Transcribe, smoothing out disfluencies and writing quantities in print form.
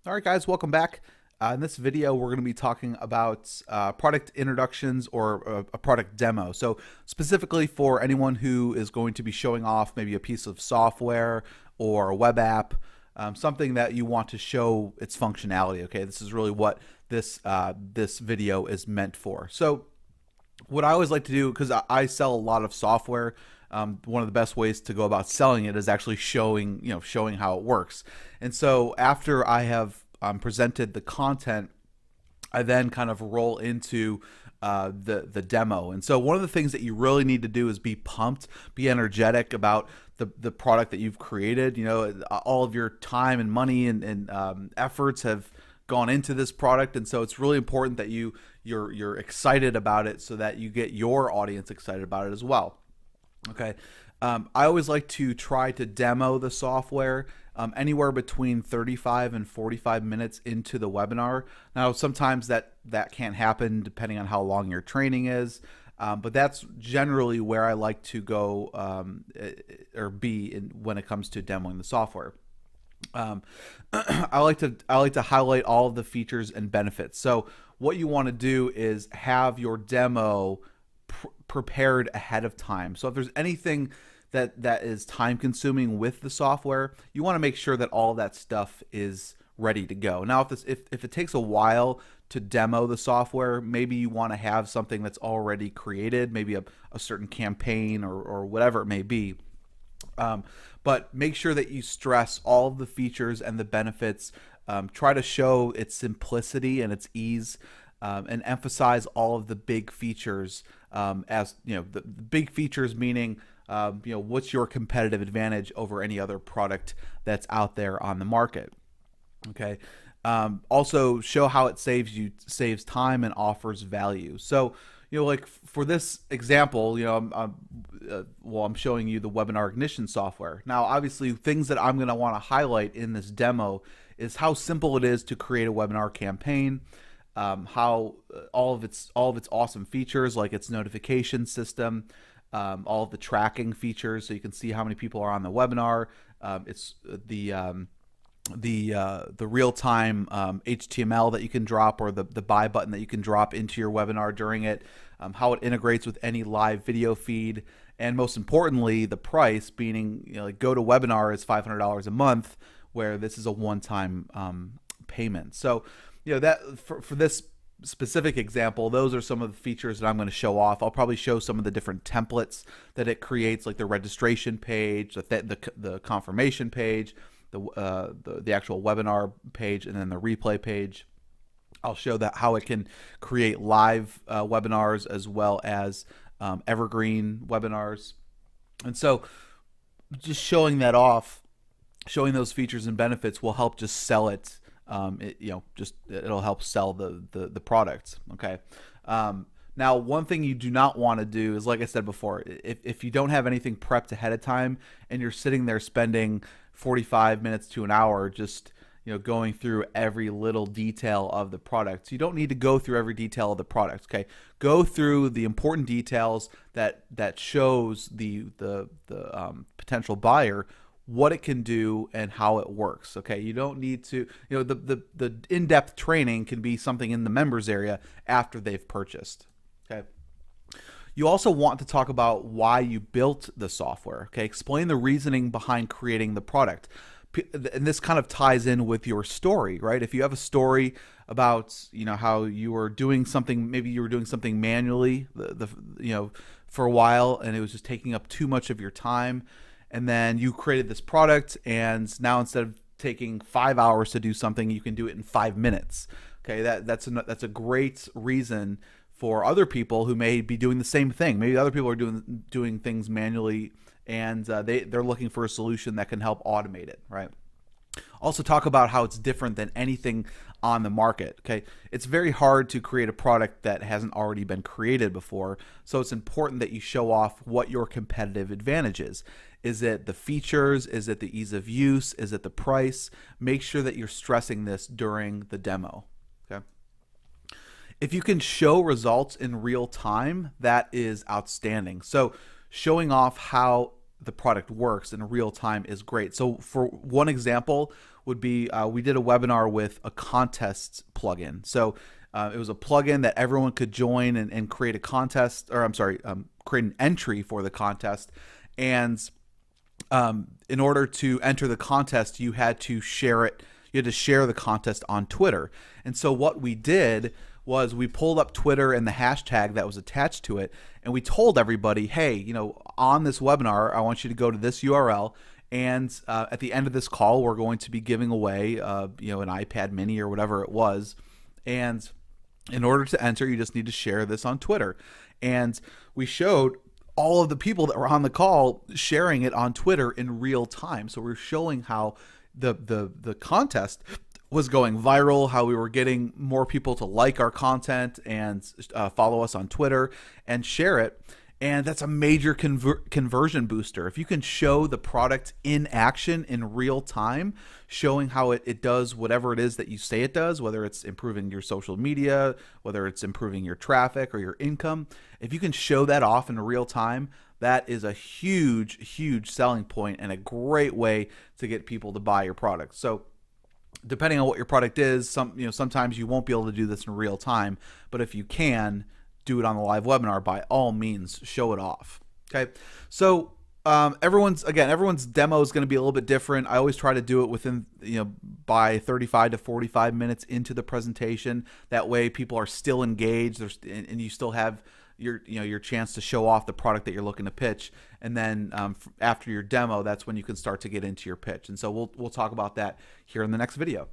All right, guys, welcome back. In this video, we're going to be talking about product introductions or a product demo. So specifically for anyone who is going to be showing off maybe a piece of software or a web app, something that you want to show its functionality. Okay, this is really what this video is meant for. So what I always like to do, because I sell a lot of software, one of the best ways to go about selling it is actually showing how it works. And so after I have presented the content, I then kind of roll into the demo. And so one of the things that you really need to do is be pumped, be energetic about the product that you've created. You know, all of your time and money and efforts have gone into this product, and so it's really important that you're excited about it so that you get your audience excited about it as well. Okay. I always like to try to demo the software anywhere between 35 and 45 minutes into the webinar. Now, sometimes that can't happen depending on how long your training is, but that's generally where I like to go or be when it comes to demoing the software. I like to highlight all of the features and benefits. So what you want to do is have your demo prepared ahead of time. So if there's anything that is time consuming with the software, you want to make sure that all of that stuff is ready to go. Now, if it takes a while to demo the software, maybe you want to have something that's already created, maybe a certain campaign or whatever it may be. But make sure that you stress all of the features and the benefits. Try to show its simplicity and its ease, and emphasize all of the big features. As you know, the big features meaning what's your competitive advantage over any other product that's out there on the market. Okay. Also show how it saves time and offers value. So like for this example, I'm showing you the Webinar Ignition software. Now, obviously, things that I'm going to want to highlight in this demo is how simple it is to create a webinar campaign, how all of its awesome features, like its notification system, all of the tracking features, so you can see how many people are on the webinar. It's the real-time HTML that you can drop, or the buy button that you can drop into your webinar during it, how it integrates with any live video feed, and most importantly, the price, meaning like GoToWebinar is $500 a month, where this is a one-time payment. So that for this specific example, those are some of the features that I'm going to show off. I'll probably show some of the different templates that it creates, like the registration page, the confirmation page, the actual webinar page, and then the replay page. I'll show that how it can create live webinars as well as evergreen webinars. And so just showing that off, showing those features and benefits will help just sell it. It'll help sell the product. Okay. Now, one thing you do not want to do is, like I said before, if you don't have anything prepped ahead of time and you're sitting there spending 45 minutes to an hour just going through every little detail of the product. So you don't need to go through every detail of the product. Okay, go through the important details that shows the potential buyer what it can do and how it works. Okay, you don't need to, the in-depth training can be something in the members area after they've purchased. Okay. You also want to talk about why you built the software. Okay, explain the reasoning behind creating the product. And this kind of ties in with your story, right? If you have a story about, how you were doing something, maybe you were doing something manually, for a while, and it was just taking up too much of your time, and then you created this product, and now instead of taking 5 hours to do something, you can do it in 5 minutes. Okay, that's a great reason for other people who may be doing the same thing. Maybe other people are doing things manually, and they're looking for a solution that can help automate it, right? Also talk about how it's different than anything on the market. Okay, it's very hard to create a product that hasn't already been created before, so it's important that you show off what your competitive advantage is. Is it the features? Is it the ease of use? Is it the price? Make sure that you're stressing this during the demo. Okay. If you can show results in real time, that is outstanding. So showing off how the product works in real time is great. So for one example would be we did a webinar with a contests plugin. So it was a plugin that everyone could join and create a contest, or I'm sorry, create an entry for the contest. And in order to enter the contest, you had to share it. You had to share the contest on Twitter. And so what we did was we pulled up Twitter and the hashtag that was attached to it, and we told everybody, hey, you know, on this webinar, I want you to go to this URL, and at the end of this call, we're going to be giving away, you know, an iPad Mini or whatever it was, and in order to enter, you just need to share this on Twitter. And we showed all of the people that were on the call sharing it on Twitter in real time. So we're showing how the contest was going viral, how we were getting more people to like our content and follow us on Twitter and share it. And that's a major conversion booster. If you can show the product in action in real time, showing how it does whatever it is that you say it does, whether it's improving your social media, whether it's improving your traffic or your income, if you can show that off in real time, that is a huge selling point and a great way to get people to buy your product. So depending on what your product is, sometimes you won't be able to do this in real time, but if you can do it on the live webinar, by all means, show it off. Okay, so everyone's demo is going to be a little bit different. I always try to do it within, by 35 to 45 minutes into the presentation. That way, people are still engaged, and you still have your chance to show off the product that you're looking to pitch. And then after your demo, that's when you can start to get into your pitch. And so we'll talk about that here in the next video.